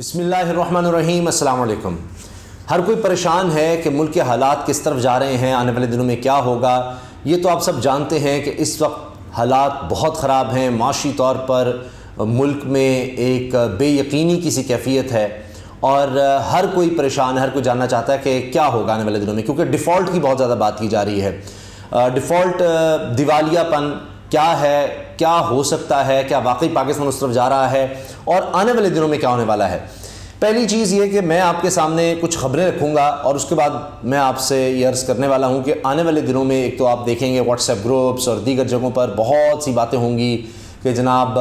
بسم اللہ الرحمن الرحیم۔ السلام علیکم۔ ہر کوئی پریشان ہے کہ ملک کے حالات کس طرف جا رہے ہیں، آنے والے دنوں میں کیا ہوگا۔ یہ تو آپ سب جانتے ہیں کہ اس وقت حالات بہت خراب ہیں، معاشی طور پر ملک میں ایک بے یقینی کی سی کیفیت ہے، اور ہر کوئی پریشان ہے، ہر کوئی جاننا چاہتا ہے کہ کیا ہوگا آنے والے دنوں میں، کیونکہ ڈیفالٹ کی بہت زیادہ بات کی جا رہی ہے۔ ڈیفالٹ، دیوالیہ پن کیا ہے، کیا ہو سکتا ہے، کیا واقعی پاکستان اس طرف جا رہا ہے، اور آنے والے دنوں میں کیا ہونے والا ہے۔ پہلی چیز یہ کہ میں آپ کے سامنے کچھ خبریں رکھوں گا، اور اس کے بعد میں آپ سے یہ عرض کرنے والا ہوں کہ آنے والے دنوں میں ایک تو آپ دیکھیں گے واٹس ایپ گروپس اور دیگر جگہوں پر بہت سی باتیں ہوں گی کہ جناب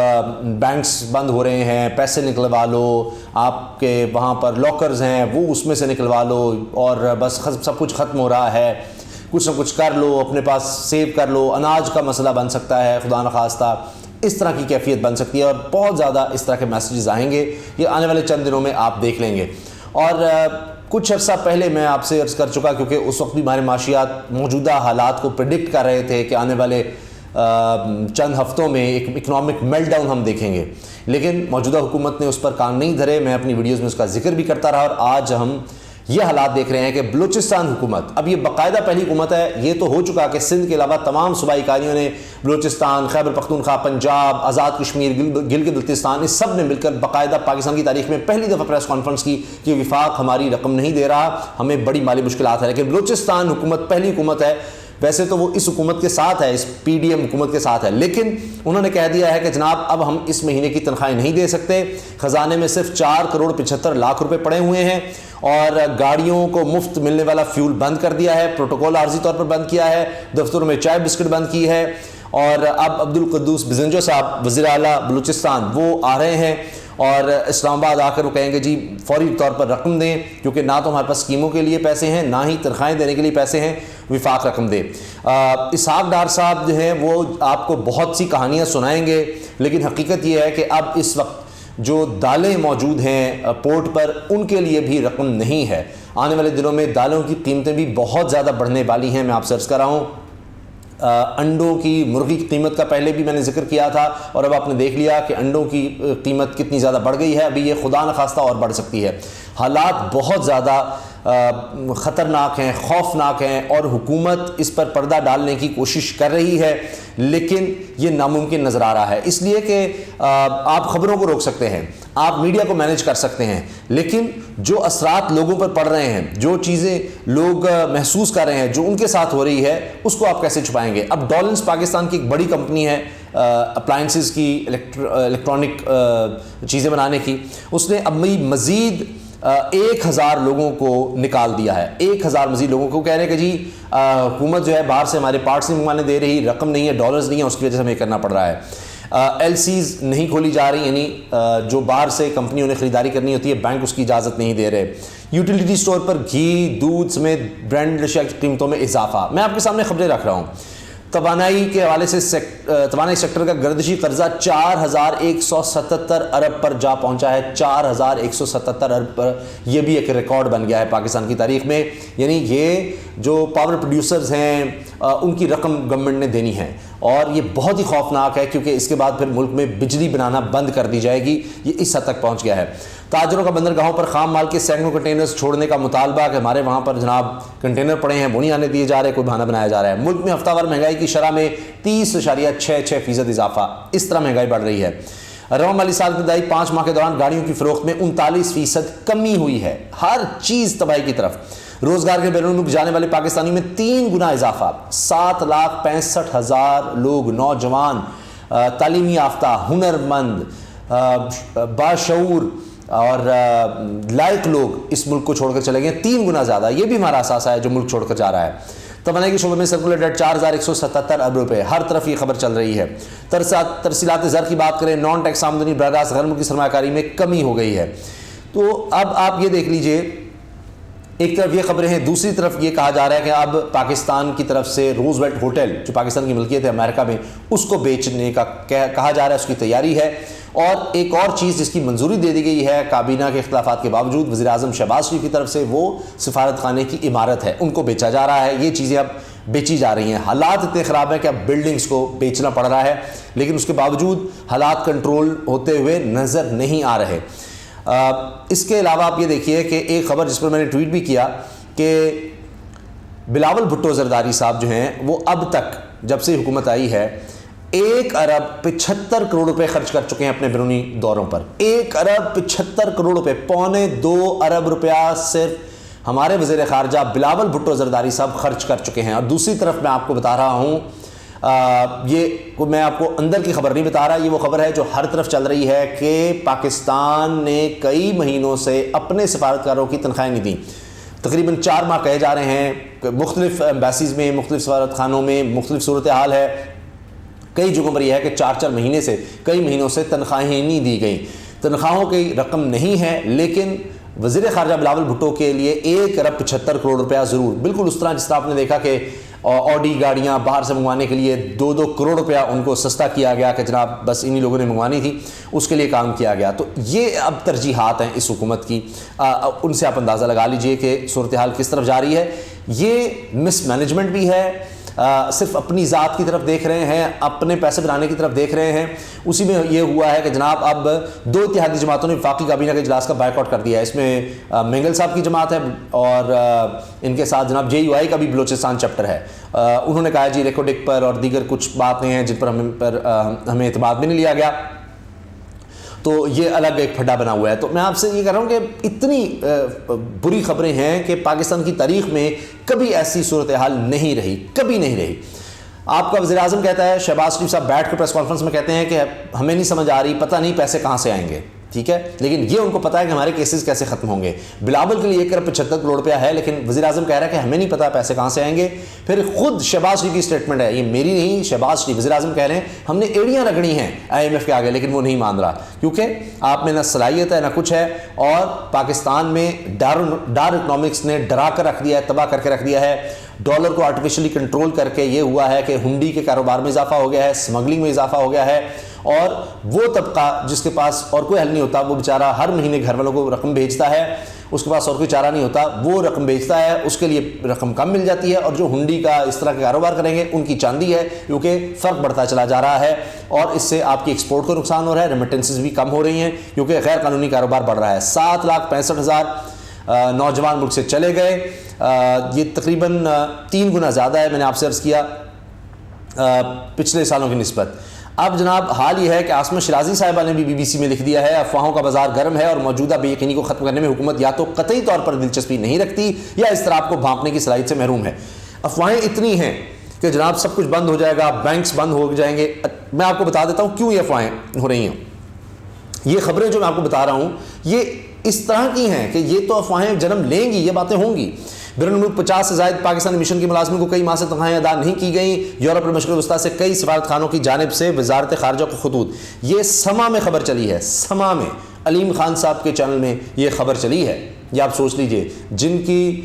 بینکس بند ہو رہے ہیں، پیسے نکلوا لو، آپ کے وہاں پر لاکرز ہیں وہ اس میں سے نکلوا لو، اور بس سب کچھ ختم ہو رہا ہے، کچھ نہ کچھ کر لو، اپنے پاس سیو کر لو، اناج کا مسئلہ بن سکتا ہے خدا نخواستہ، اس طرح کی کیفیت بن سکتی ہے، اور بہت زیادہ اس طرح کے میسیجز آئیں گے، یہ آنے والے چند دنوں میں آپ دیکھ لیں گے۔ اور کچھ عرصہ پہلے میں آپ سے عرض کر چکا، کیونکہ اس وقت بھی ہمارے معاشیات موجودہ حالات کو پریڈکٹ کر رہے تھے کہ آنے والے چند ہفتوں میں ایک اکنامک میلٹ ڈاؤن ہم دیکھیں گے، لیکن موجودہ حکومت نے اس پر کان نہیں دھرے۔ میں اپنی ویڈیوز میں اس کا ذکر بھی کرتا رہا، اور آج ہم یہ حالات دیکھ رہے ہیں کہ بلوچستان حکومت، اب یہ باقاعدہ پہلی حکومت ہے، یہ تو ہو چکا کہ سندھ کے علاوہ تمام صوبائی اکائیوں نے، بلوچستان، خیبر پختونخوا، پنجاب، آزاد کشمیر، گلگت بلتستان، اس سب نے مل کر باقاعدہ پاکستان کی تاریخ میں پہلی دفعہ پریس کانفرنس کی کہ وفاق ہماری رقم نہیں دے رہا، ہمیں بڑی مالی مشکلات ہے، لیکن بلوچستان حکومت پہلی حکومت ہے، ویسے تو وہ اس حکومت کے ساتھ ہے، اس پی ڈی ایم حکومت کے ساتھ ہے، لیکن انہوں نے کہہ دیا ہے کہ جناب اب ہم اس مہینے کی تنخواہیں نہیں دے سکتے، خزانے میں صرف 4,75,00,000 روپے پڑے ہوئے ہیں، اور گاڑیوں کو مفت ملنے والا فیول بند کر دیا ہے، پروٹوکول عارضی طور پر بند کیا ہے، دفتروں میں چائے بسکٹ بند کی ہے، اور اب عبدالقدوس بزنجو صاحب وزیر اعلیٰ بلوچستان وہ آ رہے ہیں، اور اسلام آباد آ کر وہ کہیں گے جی فوری طور پر رقم دیں، کیونکہ نہ تو ہمارے پاس اسکیموں کے لیے پیسے ہیں، نہ ہی تنخواہیں دینے کے لیے پیسے ہیں، وفاق رقم دے۔ اسحاق ڈار صاحب جو ہیں وہ آپ کو بہت سی کہانیاں سنائیں گے، لیکن حقیقت یہ ہے کہ اب اس وقت جو دالیں موجود ہیں پورٹ پر، ان کے لیے بھی رقم نہیں ہے۔ آنے والے دنوں میں دالوں کی قیمتیں بھی بہت زیادہ بڑھنے والی ہیں، میں آپ سے عرض کر رہا ہوں۔ انڈوں کی، مرغی کی قیمت کا پہلے بھی میں نے ذکر کیا تھا، اور اب آپ نے دیکھ لیا کہ انڈوں کی قیمت کتنی زیادہ بڑھ گئی ہے، ابھی یہ خدا نخواستہ اور بڑھ سکتی ہے۔ حالات بہت زیادہ خطرناک ہیں، خوفناک ہیں، اور حکومت اس پر پردہ ڈالنے کی کوشش کر رہی ہے، لیکن یہ ناممکن نظر آ رہا ہے، اس لیے کہ آپ خبروں کو روک سکتے ہیں، آپ میڈیا کو مینیج کر سکتے ہیں، لیکن جو اثرات لوگوں پر پڑ رہے ہیں، جو چیزیں لوگ محسوس کر رہے ہیں، جو ان کے ساتھ ہو رہی ہے، اس کو آپ کیسے چھپائیں گے۔ اب ڈولنس پاکستان کی ایک بڑی کمپنی ہے اپلائنسز کی، الیکٹرانک چیزیں بنانے کی، اس نے اب مزید 1,000 لوگوں کو نکال دیا ہے، 1,000 مزید لوگوں کو، کہہ رہے ہیں کہ جی حکومت جو ہے باہر سے ہمارے پارٹس نہیں منگوانے دے رہی، رقم نہیں ہے، ڈالرز نہیں ہے، اس کی وجہ سے ہمیں یہ کرنا پڑ رہا ہے۔ ایل سیز نہیں کھولی جا رہی، یعنی جو باہر سے کمپنیوں نے خریداری کرنی ہوتی ہے، بینک اس کی اجازت نہیں دے رہے۔ یوٹیلیٹی سٹور پر گھی، دودھ سمیت برانڈ اشیاء کی قیمتوں میں اضافہ۔ میں آپ کے سامنے خبریں رکھ رہا ہوں۔ توانائی کے حوالے سے توانائی سیکٹر کا گردشی قرضہ 4,177 ارب پر جا پہنچا ہے، 4,177 ارب پر، یہ بھی ایک ریکارڈ بن گیا ہے پاکستان کی تاریخ میں۔ یعنی یہ جو پاور پروڈیوسرز ہیں ان کی رقم گورنمنٹ نے دینی ہے، اور یہ بہت ہی خوفناک ہے، کیونکہ اس کے بعد پھر ملک میں بجلی بنانا بند کر دی جائے گی، یہ اس حد تک پہنچ گیا ہے۔ تاجروں کا بندرگاہوں پر خام مال کے سینکڑوں کنٹینرز چھوڑنے کا مطالبہ کہ ہمارے وہاں پر جناب کنٹینر پڑے ہیں وہ نہیں آنے دیے جا رہے، کوئی بہانہ بنایا جا رہا ہے۔ ملک میں ہفتہ وار مہنگائی کی شرح میں 30.66% اضافہ، اس طرح مہنگائی بڑھ رہی ہے۔ رواں مالی سال کی ابتدائی 5 ماہ کے دوران گاڑیوں کی فروخت میں 39% کمی ہوئی ہے، ہر چیز تباہی کی طرف۔ روزگار کے بیرون ملک جانے والے پاکستانیوں میں 3 گنا اضافہ، 7,65,000 لوگ، نوجوان، تعلیمی یافتہ، ہنرمند، باشعور اور لائق لوگ اس ملک کو چھوڑ کر چلے گئے، 3 گنا زیادہ، یہ بھی ہمارا اثاثہ ہے جو ملک چھوڑ کر جا رہا ہے۔ توانائی کے شعبے میں سرکولر ڈیٹ 4,177 ارب روپے، ہر طرف یہ خبر چل رہی ہے۔ ترسیلات زر کی بات کریں، نان ٹیکس آمدنی براہ راست غیر ملکی سرمایہ کاری میں کمی ہو گئی ہے۔ تو اب آپ یہ دیکھ لیجئے، ایک طرف یہ خبریں ہیں، دوسری طرف یہ کہا جا رہا ہے کہ اب پاکستان کی طرف سے روز ویلٹ ہوٹل جو پاکستان کی ملکیت ہے امریکہ میں، اس کو بیچنے کا کہا جا رہا ہے، اس کی تیاری ہے۔ اور ایک اور چیز جس کی منظوری دے دی گئی ہے کابینہ کے اختلافات کے باوجود، وزیر اعظم شہباز شریف کی طرف سے، وہ سفارت خانے کی عمارت ہے، ان کو بیچا جا رہا ہے۔ یہ چیزیں اب بیچی جا رہی ہیں۔ حالات اتنے خراب ہیں کہ اب بلڈنگز کو بیچنا پڑ رہا ہے، لیکن اس کے باوجود حالات کنٹرول ہوتے ہوئے نظر نہیں آ رہے۔ اس کے علاوہ آپ یہ دیکھیے کہ ایک خبر جس پر میں نے ٹویٹ بھی کیا کہ بلاول بھٹو زرداری صاحب جو ہیں وہ اب تک جب سے حکومت آئی ہے 1.75 کروڑ روپے خرچ کر چکے ہیں اپنے بیرونی دوروں پر. 1.75 کروڑ روپے، 1.25 ارب روپیہ صرف ہمارے وزیر خارجہ بلاول بھٹو زرداری صاحب خرچ کر چکے ہیں. اور دوسری طرف میں آپ کو بتا رہا ہوں، یہ میں آپ کو اندر کی خبر نہیں بتا رہا، یہ وہ خبر ہے جو ہر طرف چل رہی ہے کہ پاکستان نے کئی مہینوں سے اپنے سفارتکاروں کی تنخواہیں نہیں دیں. تقریباً 4 ماہ کہے جا رہے ہیں، مختلف ایمبیسیز میں، مختلف سفارت خانوں میں مختلف صورتحال ہے. کئی جگہوں پر یہ ہے کہ 4 مہینے سے، کئی مہینوں سے تنخواہیں نہیں دی گئیں. تنخواہوں کی رقم نہیں ہے، لیکن وزیر خارجہ بلاول بھٹو کے لیے 1.75 کروڑ روپیہ ضرور، بالکل اس طرح جس طرح آپ نے دیکھا کہ آڈی گاڑیاں باہر سے منگوانے کے لیے 2 کروڑ روپیہ ان کو سستا کیا گیا کہ جناب بس انہی لوگوں نے منگوانی تھی، اس کے لیے کام کیا گیا. تو یہ اب ترجیحات ہیں اس حکومت کی، ان سے آپ اندازہ لگا لیجئے کہ صورتحال کس طرف جاری ہے. یہ مس مینجمنٹ بھی ہے، صرف اپنی ذات کی طرف دیکھ رہے ہیں، اپنے پیسے بنانے کی طرف دیکھ رہے ہیں. اسی میں یہ ہوا ہے کہ جناب اب 2 اتحادی جماعتوں نے وفاقی کابینہ کے اجلاس کا بائیکاٹ کر دیا ہے. اس میں مینگل صاحب کی جماعت ہے اور ان کے ساتھ جناب JUI کا بھی بلوچستان چیپٹر ہے. انہوں نے کہا جی ریکارڈنگ پر اور دیگر کچھ باتیں ہیں جن پر ہمیں اعتماد بھی نہیں لیا گیا، تو یہ الگ ایک پھڈا بنا ہوا ہے. تو میں آپ سے یہ کہہ رہا ہوں کہ اتنی بری خبریں ہیں کہ پاکستان کی تاریخ میں کبھی ایسی صورتحال نہیں رہی، کبھی نہیں رہی. آپ کا وزیر اعظم کہتا ہے، شہباز شریف صاحب بیٹھ کے پریس کانفرنس میں کہتے ہیں کہ ہمیں نہیں سمجھ آ رہی، پتہ نہیں پیسے کہاں سے آئیں گے. ٹھیک ہے، لیکن یہ ان کو پتا ہے کہ ہمارے کیسز کیسے ختم ہوں گے. بلاول کے لیے 1.75 کروڑ روپیہ ہے، لیکن وزیر اعظم کہہ رہا ہے کہ ہمیں نہیں پتا پیسے کہاں سے آئیں گے. پھر خود شہباز شریف کی اسٹیٹمنٹ ہے، یہ میری نہیں، شہباز شریف وزیر اعظم کہہ رہے ہیں ہم نے ایڑیاں رگڑی ہیں IMF کے آگے، لیکن وہ نہیں مان رہا کیونکہ آپ میں نہ صلاحیت ہے نہ کچھ ہے. اور پاکستان میں ڈار اکنامکس نے ڈرا کر رکھ دیا ہے، تباہ کر کے رکھ دیا ہے. ڈالر کو آرٹیفیشلی کنٹرول کر کے یہ ہوا ہے کہ ہنڈی کے کاروبار میں اضافہ ہو گیا ہے، سمگلنگ میں اضافہ ہو گیا ہے. اور وہ طبقہ جس کے پاس اور کوئی حل نہیں ہوتا، وہ بیچارہ ہر مہینے گھر والوں کو رقم بھیجتا ہے، اس کے پاس اور کوئی چارہ نہیں ہوتا، وہ رقم بھیجتا ہے، اس کے لیے رقم کم مل جاتی ہے. اور جو ہنڈی کا اس طرح کا کاروبار کریں گے ان کی چاندی ہے، کیونکہ فرق بڑھتا چلا جا رہا ہے اور اس سے آپ کی ایکسپورٹ کو نقصان ہو رہا ہے، ریمیٹنسز بھی کم ہو رہی ہیں کیونکہ غیر قانونی کاروبار بڑھ رہا ہے. 7,65,000 نوجوان ملک سے چلے گئے، یہ تقریباً 3 گنا زیادہ ہے، میں نے آپ سے عرض کیا پچھلے سالوں کی نسبت. اب جناب حال یہ ہے کہ عاصمہ شیرازی صاحبہ نے بھی BBC میں لکھ دیا ہے، افواہوں کا بازار گرم ہے اور موجودہ بے یقینی کو ختم کرنے میں حکومت یا تو قطعی طور پر دلچسپی نہیں رکھتی یا اس طرح آپ کو بھانپنے کی صلاحیت سے محروم ہے. افواہیں اتنی ہیں کہ جناب سب کچھ بند ہو جائے گا، بینکس بند ہو جائیں گے. میں آپ کو بتا دیتا ہوں کیوں یہ افواہیں ہو رہی ہیں. یہ خبریں جو میں آپ کو بتا رہا ہوں یہ اس طرح کی ہیں کہ یہ تو افواہیں جنم لیں گی، یہ باتیں ہوں گی. بیرون ملک 50 سے زائد پاکستانی مشن کی ملازمین کو کئی ماہ سے تنخواہیں ادا نہیں کی گئیں. یورپ اور مشرق وسطیٰ سے کئی سفارت خانوں کی جانب سے وزارت خارجہ کو خطوط. یہ سما میں خبر چلی ہے، سما میں علیم خان صاحب کے چینل میں یہ خبر چلی ہے. یہ آپ سوچ لیجئے، جن کی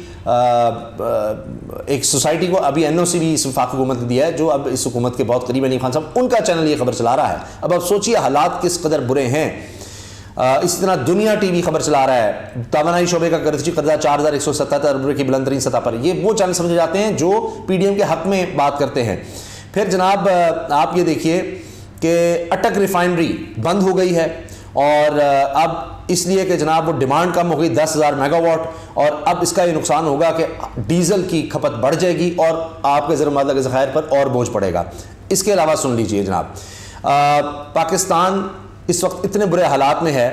ایک سوسائٹی کو ابھی NOC بھی اس وفاقی حکومت نے دیا ہے، جو اب اس حکومت کے بہت قریب علیم خان صاحب، ان کا چینل یہ خبر چلا رہا ہے. اب آپ سوچئے حالات کس قدر برے ہیں. اسی طرح دنیا TV خبر چلا رہا ہے، توانائی شعبے کا قرضی قرضہ 4,177 ارب روپے کی بلند ترین سطح پر. یہ وہ چینل سمجھے جاتے ہیں جو PDM کے حق میں بات کرتے ہیں. پھر جناب آپ یہ دیکھیے کہ اٹک ریفائنری بند ہو گئی ہے اور اب اس لیے کہ جناب وہ ڈیمانڈ کم ہو گئی 10,000 میگا واٹ، اور اب اس کا یہ نقصان ہوگا کہ ڈیزل کی کھپت بڑھ جائے گی اور آپ کے زیر مبادلہ کے ذخائر پر اور بوجھ پڑے گا. اس کے علاوہ سن لیجئے جناب، پاکستان اس وقت اتنے برے حالات میں ہے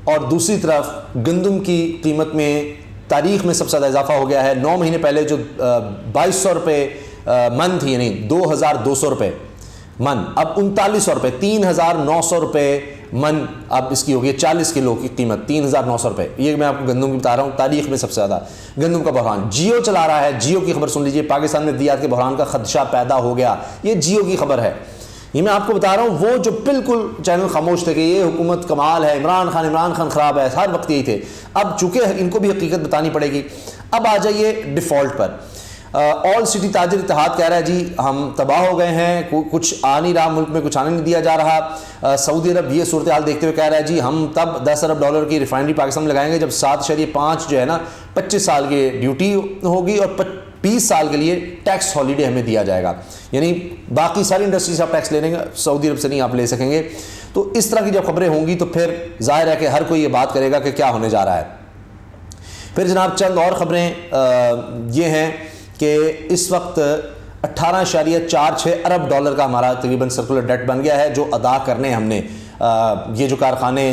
اور دوسری طرف گندم کی قیمت میں تاریخ میں سب سے زیادہ اضافہ ہو گیا ہے. 9 مہینے پہلے جو 2,200 روپے من تھی، یعنی 2,200 روپے من، اب 3,900 روپے، 3,900 روپے من اب اس کی ہوگی. 40 کلو کی قیمت 3,900 روپے. یہ میں آپ کو گندم کی بتا رہا ہوں، تاریخ میں سب سے زیادہ گندم کا بحران. جیو چلا رہا ہے، جیو کی خبر سن لیجئے، پاکستان میں ادویات کے بحران کا خدشہ پیدا ہو گیا. یہ جیو کی خبر ہے. یہ میں آپ کو بتا رہا ہوں، وہ جو بالکل چینل خاموش تھے کہ یہ حکومت کمال ہے، عمران خان خراب ہے، ہر وقت یہی تھے. اب چونکہ ان کو بھی حقیقت بتانی پڑے گی. اب آ جائیے ڈیفالٹ پر. آل سٹی تاجر اتحاد کہہ رہا ہے جی ہم تباہ ہو گئے ہیں، کچھ آ نہیں رہا، ملک میں کچھ آنے نہیں دیا جا رہا. سعودی عرب یہ صورتحال دیکھتے ہوئے کہہ رہا ہے جی ہم تب 10 ارب ڈالر کی ریفائنری پاکستان میں لگائیں گے جب 7.5 جو ہے نا 25 سال کی ڈیوٹی ہوگی اور 20 سال کے لیے ٹیکس ہالیڈے ہمیں دیا جائے گا، یعنی باقی ساری انڈسٹری سے آپ ٹیکس لے لیں گے، سعودی عرب سے نہیں آپ لے سکیں گے۔ تو اس طرح کی جب خبریں ہوں گی تو پھر ظاہر ہے کہ ہر کوئی یہ بات کرے گا کہ کیا ہونے جا رہا ہے۔ پھر جناب چند اور خبریں یہ ہیں کہ اس وقت 18.46 ارب ڈالر کا ہمارا تقریباً سرکولر ڈیٹ بن گیا ہے جو ادا کرنے ہم نے، یہ جو کارخانے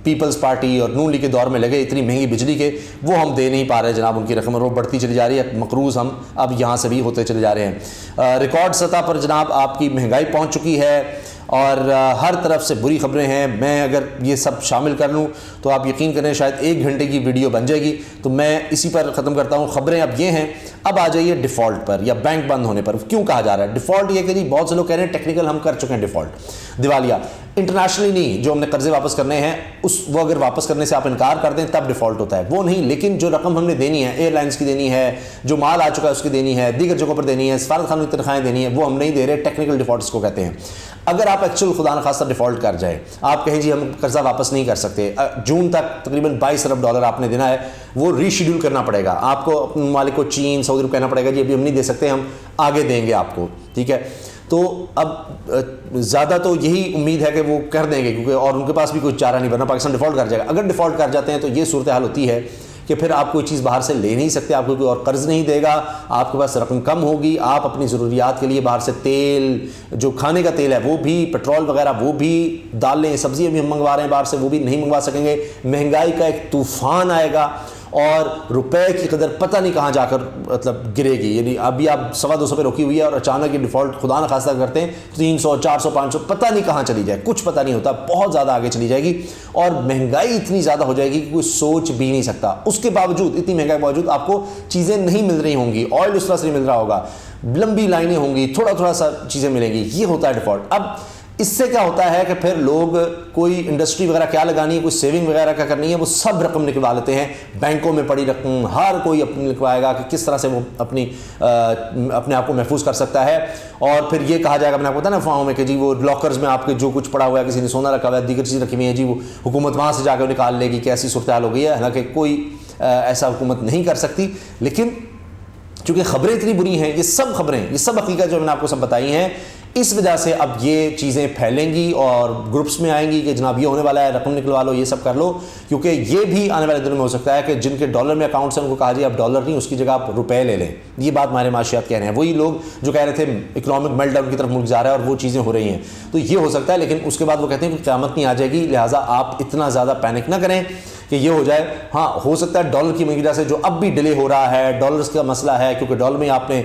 پیپلز پارٹی اور نون لیگ کے دور میں لگے اتنی مہنگی بجلی کے، وہ ہم دے نہیں پا رہے جناب، ان کی رقم اور وہ بڑھتی چلی جا رہی ہے، مقروض ہم اب یہاں سے بھی ہوتے چلے جا رہے ہیں۔ ریکارڈ سطح پر جناب آپ کی مہنگائی پہنچ چکی ہے اور ہر طرف سے بری خبریں ہیں۔ میں اگر یہ سب شامل کر لوں تو آپ یقین کریں شاید 1 گھنٹے کی ویڈیو بن جائے گی، تو میں اسی پر ختم کرتا ہوں۔ خبریں اب یہ ہیں، اب آ جائیے ڈیفالٹ پر یا بینک بند ہونے پر۔ کیوں کہا جا رہا ہے ڈیفالٹ؟ یہ کہ جی بہت سے لوگ کہہ رہے ہیں ٹیکنیکل ہم کر چکے ہیں ڈیفالٹ، دیوالیہ انٹرنیشنلی نہیں، جو ہم نے قرضے واپس کرنے ہیں وہ اگر واپس کرنے سے آپ انکار کر دیں تب ڈیفالٹ ہوتا ہے، وہ نہیں، لیکن جو رقم ہم نے دینی ہے، ایئر لائنس کی دینی ہے، جو مال آ چکا ہے اس کی دینی ہے، دیگر جگہوں پر دینی ہے، سفارت خانوں کی تنخواہیں دینی ہے، وہ ہم نہیں دے رہے، ٹیکنیکل ڈیفالٹ اس کو کہتے ہیں۔ اگر آپ ایکچوئل خدا نخواستہ ڈیفالٹ کر جائے، آپ کہیں جی ہم قرضہ واپس نہیں کر سکتے، جون تک تقریباً 22 ارب ڈالر آپ نے دینا ہے، وہ ری شیڈول کرنا پڑے گا آپ کو، اپنے مالک کو چین سعودی عرب کہنا پڑے گا جی ابھی ہم نہیں دے سکتے، ہم آگے دیں گے آپ کو، ٹھیک ہے۔ تو اب زیادہ تو یہی امید ہے کہ وہ کر دیں گے، کیونکہ اور ان کے پاس بھی کوئی چارہ نہیں، ورنہ پاکستان ڈیفالٹ کر جائے گا۔ اگر ڈیفالٹ کر جاتے ہیں تو یہ صورتحال ہوتی ہے کہ پھر آپ کوئی چیز باہر سے لے نہیں سکتے، آپ کو کوئی اور قرض نہیں دے گا، آپ کے پاس رقم کم ہوگی، آپ اپنی ضروریات کے لیے باہر سے تیل، جو کھانے کا تیل ہے وہ بھی، پیٹرول وغیرہ وہ بھی، دالیں سبزیاں بھی ہم منگوا رہے ہیں باہر سے وہ بھی نہیں منگوا سکیں گے۔ مہنگائی کا ایک طوفان آئے گا اور روپے کی قدر پتہ نہیں کہاں جا کر مطلب گرے گی، یعنی ابھی آپ 250 پہ روکی ہوئی ہے اور اچانک یہ ڈیفالٹ خدا نہ خواستہ کرتے ہیں 300 400 500 پتہ نہیں کہاں چلی جائے، کچھ پتہ نہیں ہوتا، بہت زیادہ آگے چلی جائے گی اور مہنگائی اتنی زیادہ ہو جائے گی کہ کوئی سوچ بھی نہیں سکتا۔ اس کے باوجود، اتنی مہنگائی کے باوجود آپ کو چیزیں نہیں مل رہی ہوں گی، آئل اس طرح سے نہیں مل رہا ہوگا، لمبی لائنیں ہوں گی، تھوڑا تھوڑا سا چیزیں ملیں گی، یہ ہوتا ہے ڈیفالٹ۔ اب اس سے کیا ہوتا ہے کہ پھر لوگ کوئی انڈسٹری وغیرہ کیا لگانی ہے، کوئی سیونگ وغیرہ کیا کرنی ہے، وہ سب رقم نکلوا لیتے ہیں، بینکوں میں پڑی رقم ہر کوئی اپنی نکلوائے گا کہ کس طرح سے وہ اپنے آپ کو محفوظ کر سکتا ہے۔ اور پھر یہ کہا جائے گا، میں نے آپ کو بتایا نا افواہوں میں کہ جی وہ لاکرز میں آپ کے جو کچھ پڑا ہوا ہے، کسی نے سونا رکھا ہوا ہے، دیگر چیزیں رکھی ہوئی ہیں، جی وہ حکومت وہاں سے جا کے نکال لے گی، کہ ایسی صورتحال ہو گئی ہے۔ حالانکہ کوئی ایسا حکومت نہیں کر سکتی، لیکن چونکہ خبریں اتنی بری ہیں، یہ سب خبریں، یہ سب حقیقت جو میں نے آپ کو سب بتائی ہیں، اس وجہ سے اب یہ چیزیں پھیلیں گی اور گروپس میں آئیں گی کہ جناب یہ ہونے والا ہے، رقم نکلوا لو، یہ سب کر لو، کیونکہ یہ بھی آنے والے دنوں میں ہو سکتا ہے کہ جن کے ڈالر میں اکاؤنٹس ہیں ان کو کہا جائے اب ڈالر نہیں، اس کی جگہ آپ روپے لے لیں۔ یہ بات ہمارے معاشیات کہہ رہے ہیں، وہی لوگ جو کہہ رہے تھے اکنامک میلٹ ڈاؤن کی طرف ملک جا رہا ہے اور وہ چیزیں ہو رہی ہیں، تو یہ ہو سکتا ہے۔ لیکن اس کے بعد وہ کہتے ہیں کہ قیامت نہیں آ جائے گی، لہٰذا آپ اتنا زیادہ پینک نہ کریں کہ یہ ہو جائے۔ ہاں ہو سکتا ہے ڈالر کی وجہ سے جو اب بھی ڈیلے ہو رہا ہے، ڈالرز کا مسئلہ ہے، کیونکہ ڈالر میں آپ نے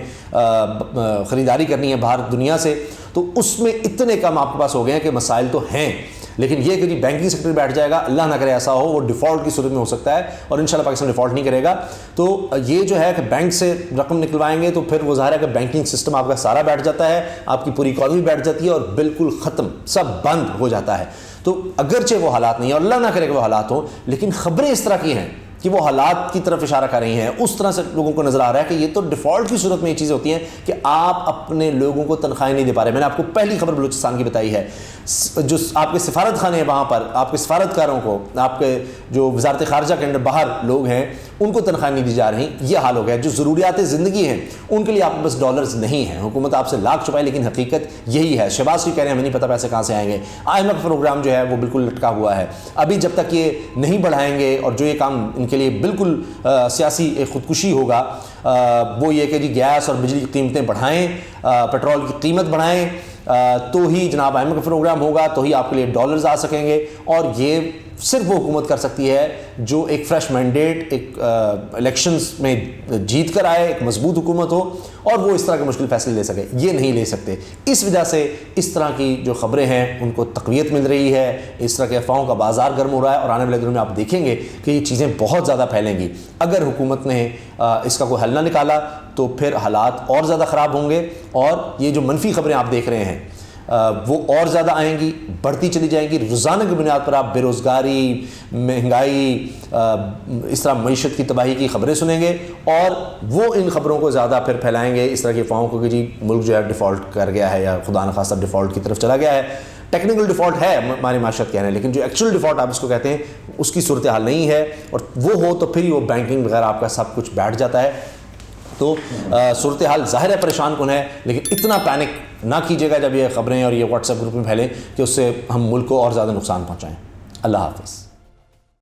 خریداری کرنی ہے باہر دنیا سے، تو اس میں اتنے کم آپ کے پاس ہو گئے ہیں کہ مسائل تو ہیں، لیکن یہ کہ جی بینکنگ سیکٹر بیٹھ جائے گا، اللہ نہ کرے ایسا ہو، وہ ڈیفالٹ کی صورت میں ہو سکتا ہے، اور انشاءاللہ پاکستان ڈیفالٹ نہیں کرے گا۔ تو یہ جو ہے کہ بینک سے رقم نکلوائیں گے تو پھر وہ ظاہر ہے کہ بینکنگ سسٹم آپ کا سارا بیٹھ جاتا ہے، آپ کی پوری اکانومی بیٹھ جاتی ہے اور بالکل ختم، سب بند ہو جاتا ہے۔ تو اگرچہ وہ حالات نہیں ہیں اور اللہ نہ کرے کہ وہ حالات ہوں، لیکن خبریں اس طرح کی ہیں کہ وہ حالات کی طرف اشارہ کر رہی ہیں، اس طرح سے لوگوں کو نظر آ رہا ہے کہ یہ تو ڈیفالٹ کی صورت میں یہ چیزیں ہوتی ہیں کہ آپ اپنے لوگوں کو تنخواہیں نہیں دے پا رہے۔ میں نے آپ کو پہلی خبر بلوچستان کی بتائی ہے، جو آپ کے سفارت خانے ہیں وہاں پر، آپ کے سفارتکاروں کو، آپ کے جو وزارت خارجہ کے اندر باہر لوگ ہیں ان کو تنخواہیں نہیں دی جا رہی، یہ حال ہو گیا۔ جو ضروریات زندگی ہیں ان کے لیے آپ کے پاس ڈالرز نہیں ہیں، حکومت آپ سے لاکھ چھپائے لیکن حقیقت یہی ہے۔ شہباز بھی کہہ رہے ہیں ہمیں نہیں پتہ پیسے کہاں سے آئیں گے، IMF پروگرام جو ہے وہ بالکل لٹکا ہوا ہے، ابھی جب تک یہ نہیں بڑھائیں گے، اور جو یہ کام ان کے لیے بالکل سیاسی خودکشی ہوگا وہ یہ کہ جی گیس اور بجلی کی قیمتیں بڑھائیں، پیٹرول کی قیمت بڑھائیں، تو ہی جناب IMF کا پروگرام ہوگا، تو ہی آپ کے لیے ڈالرز آ سکیں گے۔ اور یہ صرف وہ حکومت کر سکتی ہے جو ایک فریش مینڈیٹ، ایک الیکشنز میں جیت کر آئے، ایک مضبوط حکومت ہو اور وہ اس طرح کے مشکل فیصلے لے سکے، یہ نہیں لے سکتے۔ اس وجہ سے اس طرح کی جو خبریں ہیں ان کو تقویت مل رہی ہے، اس طرح کے افواہوں کا بازار گرم ہو رہا ہے، اور آنے والے دنوں میں آپ دیکھیں گے کہ یہ چیزیں بہت زیادہ پھیلیں گی۔ اگر حکومت نے اس کا کوئی حل نہ نکالا تو پھر حالات اور زیادہ خراب ہوں گے، اور یہ جو منفی خبریں آپ دیکھ رہے ہیں وہ اور زیادہ آئیں گی، بڑھتی چلی جائیں گی۔ روزانہ کی بنیاد پر آپ بے روزگاری، مہنگائی، اس طرح معیشت کی تباہی کی خبریں سنیں گے، اور وہ ان خبروں کو زیادہ پھر پھیلائیں گے، اس طرح کی افواہوں کو کہ جی ملک جو ہے ڈیفالٹ کر گیا ہے یا خدا نخواستہ ڈیفالٹ کی طرف چلا گیا ہے۔ ٹیکنیکل ڈیفالٹ ہے ہماری معاشرت کہہ رہے ہیں، لیکن جو ایکچوئل ڈیفالٹ آپ اس کو کہتے ہیں اس کی صورتحال نہیں ہے، اور وہ ہو تو پھر ہی وہ بینکنگ وغیرہ آپ کا سب کچھ بیٹھ جاتا ہے۔ تو صورتحال ظاہر ہے پریشان کن ہے، لیکن اتنا پینک نہ کیجیے گا جب یہ خبریں اور یہ واٹس ایپ گروپ میں پھیلیں کہ اس سے ہم ملک کو اور زیادہ نقصان پہنچائیں۔ اللہ حافظ۔